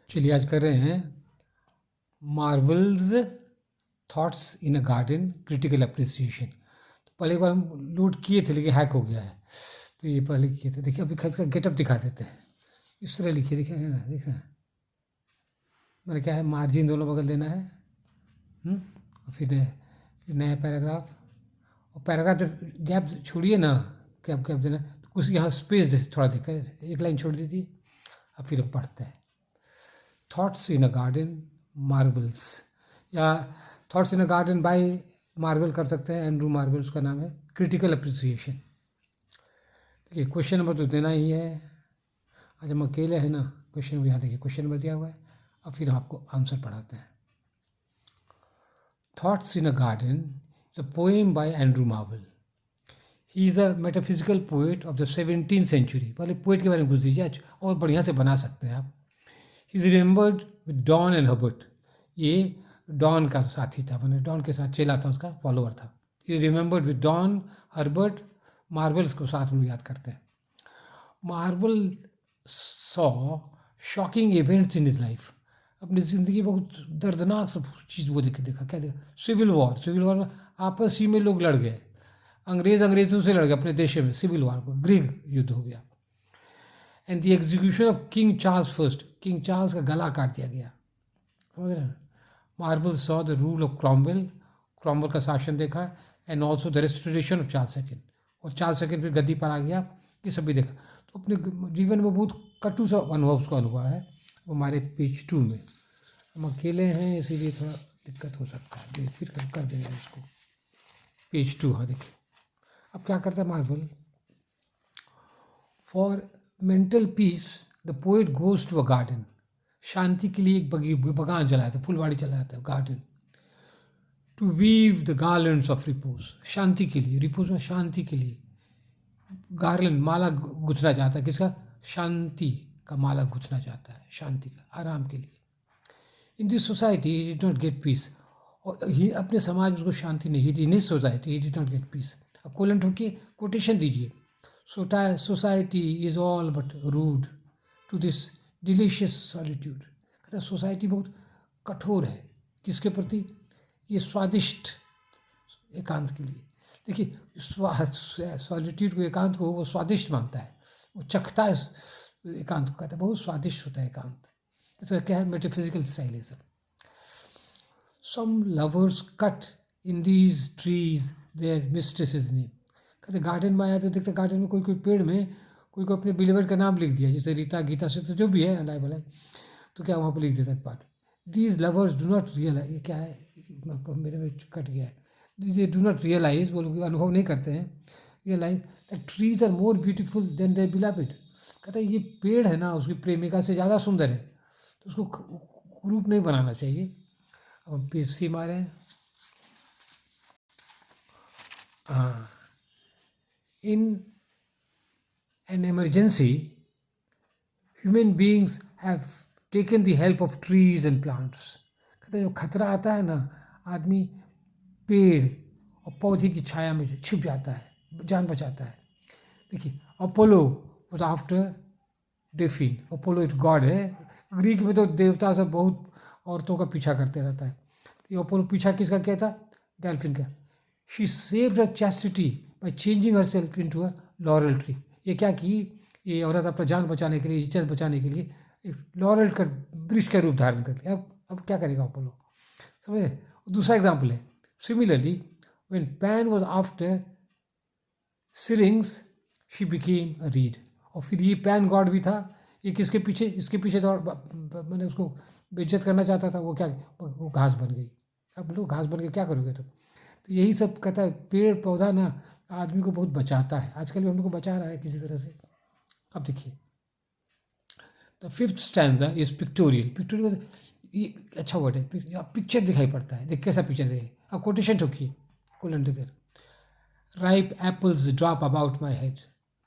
चलिए आज कर रहे हैं Marvels thoughts in a garden critical appreciation. तो पहले एक बार हम लोड किए थे लेकिन हैक हो गया है, तो ये पहले किए थे। देखिए अभी खर्च का गेटअप दिखा देते हैं। इस तरह लिखिए, देखिए है ना, देखा मैंने क्या है, मार्जिन दोनों बगल देना है। और फिर नया पैराग्राफ, और पैराग्राफ जब गैप छोड़िए ना, गैप गैप देना, तो कुछ यहाँ स्पेस जैसे थोड़ा देकर एक लाइन छोड़ दीजिए। अब फिर हम पढ़ते हैं thoughts in a garden Marvell's, या thoughts in a garden by Marvell कर सकते हैं, एंड्रू मार्वल उसका नाम है। Critical appreciation. देखिए क्वेश्चन नंबर तो देना ही है, आज हम अकेले हैं ना। क्वेश्चन यहाँ देखिए, क्वेश्चन नंबर दिया हुआ है। अब फिर आपको आंसर पढ़ाते हैं। Thoughts in a garden is a poem by Andrew Marvell. He is a metaphysical poet of the 17th century. पहले पोएट के बारे में पूछ दीजिए और बढ़िया से बना सकते हैं आप। He is remembered with Donne and Herbert. ये डॉन का साथी था, मैंने डॉन के साथ चेला था, उसका फॉलोअर था। He is remembered with Donne, Herbert, Marvells को साथ में याद करते हैं। Marvell saw shocking events in his life. अपनी ज़िंदगी बहुत दर्दनाक सब चीज़ वो देखा। क्या देखा? सिविल वॉर में आपस ही में लोग लड़ गए। अंग्रेज़ों से लड़ गए अपने देश में, सिविल वॉर में ग्रीक युद्ध हो गया। And the execution of king Charles first, king Charles का गला काट दिया गया। समझ रहे हैं? Marvell saw the rule of Cromwell का शासन देखा, and also the restoration of Charles second, और चार्ल्स सेकेंड फिर गद्दी पर आ गया। ये सब भी देखा। तो अपने जीवन में बहुत कटु सा अनुभव उसका अनुभव है। हमारे पेज 2 में हम अकेले हैं, इसीलिए थोड़ा दिक्कत हो सकता है। फिर कर देंगे इसको। पेज 2, हाँ देखिए। अब क्या करता है Marvell? For mental peace the poet goes to a garden. शांति के लिए एक बगान चलाया था, फुलवाड़ी चलाया था, garden. To weave the garlands of repose, शांति के लिए, रिपोज में शांति के लिए गार्लैंड, माला गुथना चाहता है। किसका? शांति का माला गुथना चाहता है, शांति का, आराम के लिए। In this society he did not get peace, और ही अपने समाज में उसको शांति नहीं, in this society he did not get peace. अब कोलन ठोकिए, कोटेशन दीजिए। Society is all but rude to this delicious solitude. कहता सोसाइटी बहुत कठोर है किसके प्रति? ये स्वादिष्ट एकांत के लिए। देखिए सॉलिट्यूड को, एकांत को वो स्वादिष्ट मानता है, वो चखता है एकांत को, कहता है बहुत स्वादिष्ट होता है एकांत। इसका क्या है? मेटाफिजिकल स्टाइल है सब। Some lovers cut in these trees their mistresses name. कहते गार्डन में आया तो देखते गार्डन में कोई पेड़ में कोई अपने बिलीवर्ड का नाम लिख दिया, जैसे रीता, गीता से तो जो भी है अलाय बलाय, तो क्या वहाँ पर लिख देता है part. These lovers do not realise, ये क्या है, मेरे में कट गया है। दे डू नॉट रियलाइज, वो लोग अनुभव नहीं करते हैं, realise that trees are more beautiful than their beloved. कहता है ये पेड़ है ना, उसकी प्रेमिका से ज़्यादा सुंदर है, तो उसको ग्रुप नहीं बनाना चाहिए। अब हम पेज सी मारे हैं। हाँ, in an emergency human beings have taken the help of trees and plants. कहते हैं जो खतरा आता है ना, आदमी पेड़ और पौधे की छाया में छिप जाता है, जान बचाता है। देखिए अपोलो वॉज आफ्टर डेफिन। अपोलो एक गॉड है, ग्रीक में तो देवता सब बहुत औरतों का पीछा करते रहता है। तो ये अपोलो पीछा किसका किया था? डेल्फिन का। She saved her chastity by changing herself into a laurel tree. ये क्या की? ये औरत अपना जान बचाने के लिए, इज्जत बचाने के लिए एक लॉरल का वृक्ष का रूप धारण कर लिया। अब क्या करेगा अपोलो? समझे? दूसरा एग्जाम्पल है, similarly when Pan was after Syrinx she became a reed. और फिर ये पैन गॉड भी था, ये किसके पीछे? इसके पीछे दौड़, मैंने उसको बेइज्जत करना चाहता था, वो क्या, वो घास बन गई। अब लोग घास बन के क्या करोगे तुम? तो यही सब कहता है, पेड़ पौधा ना आदमी को बहुत बचाता है, आजकल भी हम लोग को बचा रहा है किसी तरह से। अब देखिए the fifth stanza is pictorial. ये अच्छा वर्ड है, पिक्चर दिखाई पड़ता है। देख कैसा पिक्चर है। अब कोटेशन ठोकिए, कोलन देकर। Ripe apples drop about my head.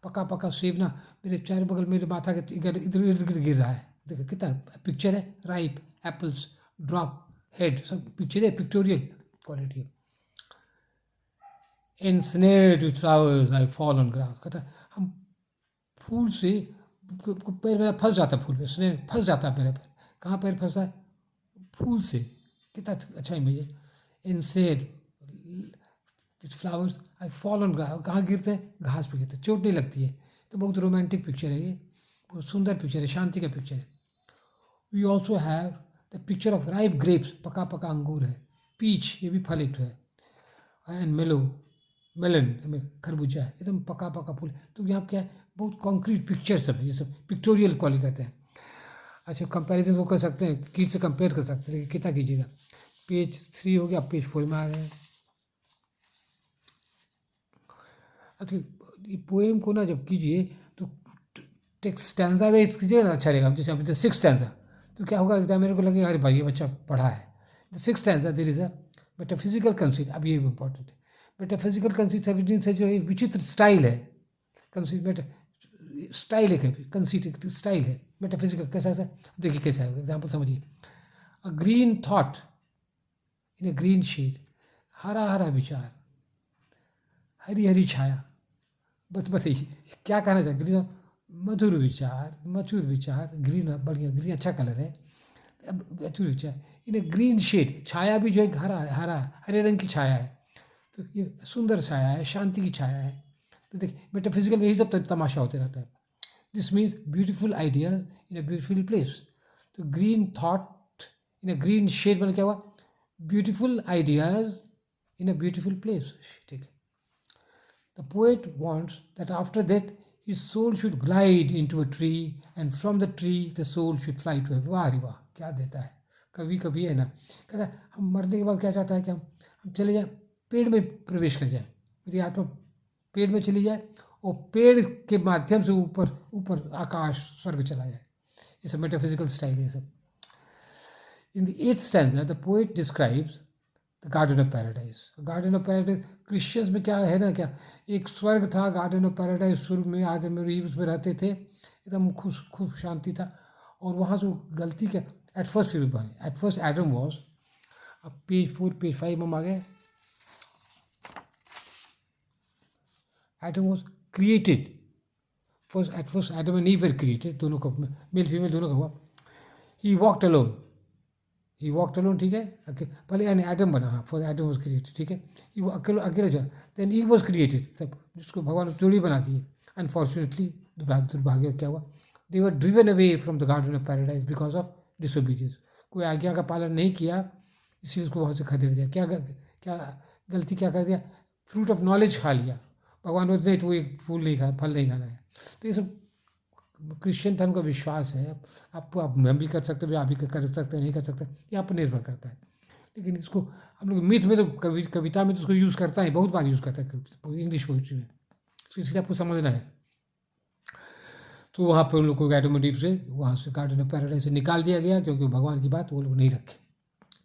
पका पका सेब ना मेरे चारों बगल, मेरे माथा के इधर इधर इर्द गिर्द गिर रहा है। देखो कितना पिक्चर है। राइप एप्पल्स ड्रॉप हेड, सब पिक्चर है, pictorial quality. Ensnared with flowers I fall on grass. कहता हम फूल से, पैर मेरा फंस जाता है फूल पे, स्नेह फंस जाता है मेरे पैर, कहाँ पैर फंसा है? फूल से। कितना अच्छा इमेज है। Ensnared flowers I fall on grass, कहाँ गिरते हैं? घास पे गिरते, चोट नहीं लगती है। तो बहुत रोमांटिक पिक्चर है ये, बहुत सुंदर पिक्चर है, शांति का पिक्चर है। We also have the picture of ripe grapes, पका पका अंगूर है। पीच, ये भी फल एक है। एंड मेलो, मेलन खरबूजा है, एकदम पका पका फूल। तो यहाँ क्या है, बहुत कॉन्क्रीट पिक्चर सब है, ये सब पिक्टोरियल क्वालिटी कहते हैं। अच्छा, कंपैरिजन वो कर सकते हैं, कीट से कंपेयर कर सकते हैं, लेकिन कितना कीजिएगा। पेज 3 हो गया, पेज 4 में आ गए हैं। अच्छा, ये पोएम को ना जब कीजिए तो टेक्स्ट स्टैंजा वेज कीजिएगा ना, अच्छा रहेगा। जैसे अभी 6 स्टैंजा, तो क्या होगा, एग्जामिनर को लगेगा अरे भाई ये बच्चा पढ़ा है। The 6 stanza there is a metaphysical conceit. अब ये इंपॉर्टेंट है, मेटाफिजिकल कंसीट एविडेंस है, जो है विचित्र स्टाइल है। कंसीट मेटा स्टाइल है, कंसीट एक स्टाइल है। मेटाफिजिकल कैसा ऐसा, देखिए कैसा है, एग्जाम्पल समझिए। A green thought in a green shade, हरा हरा विचार, हरी हरी छाया। बस बताइए क्या कहना चाहिए। ग्रीन, मधुर विचार, मधुर विचार, ग्रीन बढ़िया, ग्रीन अच्छा कलर है। अब मधुर विचार इन ए ग्रीन शेड, छाया भी जो है हरा हरा हरे रंग की छाया है। तो ये सुंदर छाया है, शांति की छाया है। तो देखिए मेटाफिजिकल में यही सब तमाशा होते रहता है। This means beautiful idea in a beautiful place. तो green thought in a green shade मतलब क्या हुआ, beautiful ideas in a beautiful place. ठीक है। The poet wants that after that his soul should glide into a tree and from the tree the soul should fly to heaven. वाह रे वाह, क्या देता है कभी कभी, है ना। कहता है हम मरने के बाद क्या चाहता है कि हम चले जाएं, पेड़ में प्रवेश कर जाएं, मेरी आत्मा पेड़ में चली जाए और पेड़ के माध्यम से ऊपर ऊपर आकाश स्वर्ग चला जाए। ये सब मेटाफिजिकल स्टाइल है सब। In the 8th stanza, the poet describes the garden of paradise. Garden of paradise Christians में क्या है ना, क्या एक स्वर्ग था, गार्डन ऑफ पैराडाइज। शुरू में आदम और ईव उसमें रहते थे, एकदम खुश खुश शांति था। और वहाँ से गलती क्या, एट फर्स्ट एडम वॉज, अब पेज 4 पेज 5 में हम आ गए। Adam was created first, at first Adam and ewe were created, दोनों का मेल फीमेल दोनों का हुआ। He walked alone, he walked alone, ठीक है। पहले यानी एडम बना, हाँ फॉर एडम वॉज क्रिएटेड, ठीक है। ये वो अकेले अकेले जो, देन ईव वॉज क्रिएटेड, तब जिसको भगवान जोड़ी बना दी है। अनफॉर्चुनेटली दुर्भाग्य क्या हुआ, they were driven away from the garden of paradise because of disobedience. कोई आज्ञा का पालन नहीं किया, इसीलिए उसको वहाँ से खदेड़ दिया। क्या क्या गलती क्या कर दिया, फ्रूट ऑफ नॉलेज खा लिया। भगवान बोलते नहीं, तो एक फूल नहीं खा, फल नहीं खाना है। तो ये सब क्रिश्चियन धर्म का विश्वास है। आप हम भी कर सकते हैं, आप भी कर सकते हैं, नहीं कर सकते, ये आप पर निर्भर करता है। लेकिन इसको हम लोग मिथ में तो कविता में तो उसको यूज़ करता है, बहुत बार यूज़ करता है इंग्लिश पोइट्री में, तो इसलिए आपको समझना है। तो वहाँ पर उन लोग को एडम और ईव से वहाँ से गार्डन ऑफ पैराडाइज से निकाल दिया गया, क्योंकि भगवान की बात वो लोग नहीं रखे।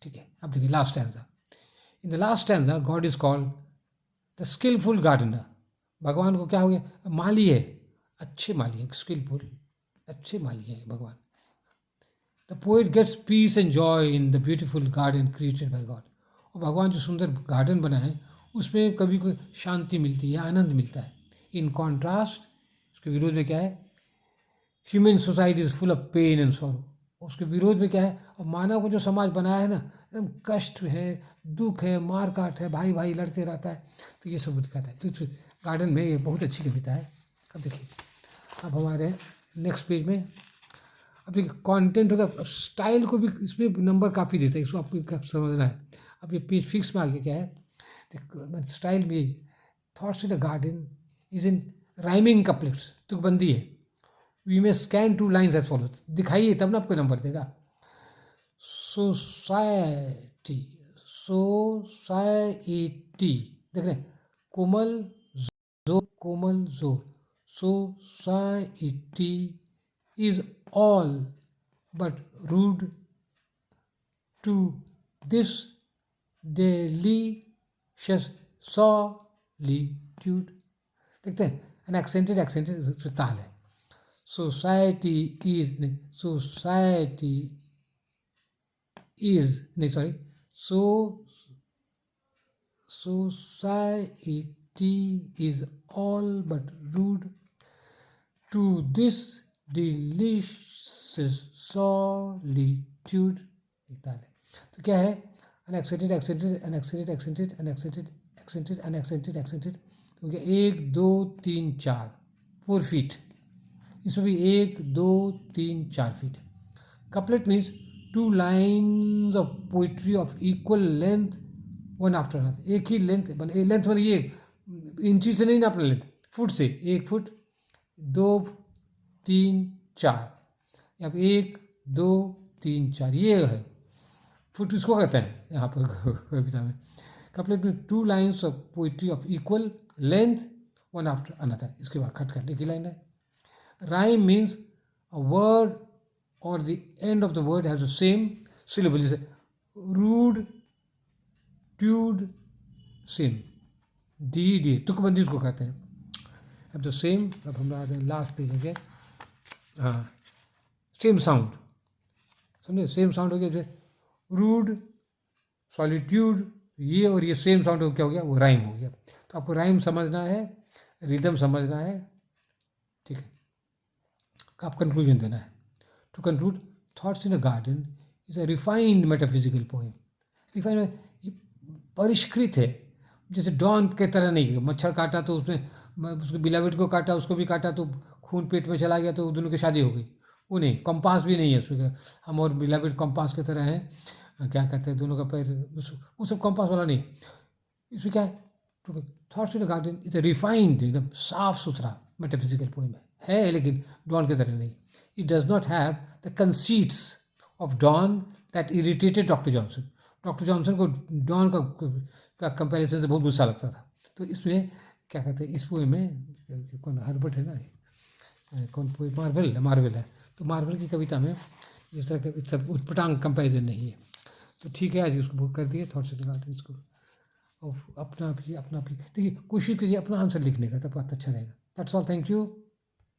ठीक है, अब देखिए last stanza. In the last stanza God is called the skilful gardener. भगवान को क्या हो गया, माली है, अच्छे माली है, स्किलफुल अच्छे माली है भगवान। The poet gets peace and joy in the beautiful garden created by God. और भगवान जो सुंदर गार्डन बना है उसमें कभी कोई शांति मिलती है, आनंद मिलता है। इन कॉन्ट्रास्ट, उसके विरोध में क्या है, human society is full of pain and sorrow. उसके विरोध में क्या है, और मानव को जो समाज बनाया है ना, एकदम कष्ट है, दुख है, मार काट है, भाई भाई लड़ते रहता है। तो ये सब दिखाता है। तो गार्डन में ये बहुत अच्छी कविता है। अब देखिए, अब हमारे नेक्स्ट पेज में अब देखिए कंटेंट होगा, स्टाइल को भी इसमें नंबर काफ़ी देता है, इसको आपको समझना है। अब ये पेज फिक्स में आगे क्या है, स्टाइल में thoughts in a garden is in rhyming couplets, तुकबंदी है। वी में स्कैन 2 लाइन्स एज फॉलो, दिखाइए तब ना आपको नंबर देगा। सोसाइटी, सोसाइटी, देख रहे हैं, कोमल कोमल जोर, society is all but rude to this delicious solitude। देखते हैं, एन एक्सेंटेड ताल है। सोसाइटी इज नहीं sorry, society is all but rude to this delicious solitude ताल है। तो क्या है, unaccented accented unaccented accented unaccented accented unaccented accented. तो क्या 1 2 3 4 4 फीट। इसमें भी 1 2 3 4 feet. Couplet means 2 lines of poetry of equal length one after another. एक ही लेंथ लेंथ मतलब ये इंची से नहीं नापना, लेंथ फुट से, 1 फुट 2 3 4। यहाँ पे 1 2 3 4 ये है फुट, इसको कहते हैं यहाँ पर कविता में। कपलेट में 2 lines of poetry of equal length one after another. इसके बाद खट खटने की लाइन है। राइम मीन्स अ वर्ड और the end of the word has the same syllable, जैसे रूड ट्यूड सेम, डी तुकबंदी उसको कहते हैं। अब द सेम, अब हम आते हैं लास्ट पेज हो गया। हाँ, सेम साउंड, समझे, सेम साउंड हो गया। जैसे रूड सॉलिट्यूड, ये और ये सेम साउंड हो, क्या हो गया, वो राइम हो गया। तो आपको राइम समझना है, रिदम समझना है, ठीक है। आप कंक्लूजन देना है। To conclude, thoughts in a garden is a refined metaphysical poem. Refined परिष्कृत है, जैसे डॉन के तरह नहीं है। मच्छर काटा तो उसमें उसको बिलावेट को काटा, उसको भी काटा तो खून पेट में चला गया तो दोनों की शादी हो गई, वो नहीं। कंपास भी नहीं है उसमें, हम और बिलावेट कंपास की तरह हैं, क्या कहते हैं, दोनों का पैर, वो सब कंपास वाला नहीं। इसमें क्या है, thoughts in the garden is a refined, एकदम साफ सुथरा मेटाफिजिकल पोएम है, लेकिन डॉन की तरह नहीं। It does not have the conceits of Donne that irritated doctor Johnson. Doctor Johnson को डॉन का कंपैरिजन से बहुत गुस्सा लगता था। तो इसमें क्या कहते हैं, इस पोएम में कौन, हर्बर्ट है ना, कौन पोएम, मार्वल है। तो मार्वल की कविता में इस तरह के सब उटपटांग कंपैरिजन नहीं है। तो ठीक है, आज उसको बुक कर दिए थॉट्स इन द गार्डन इसको। और अपना भी देखिए, कोशिश कीजिए अपना आंसर लिखने का, तब बात अच्छा रहेगा। That's all, thank you.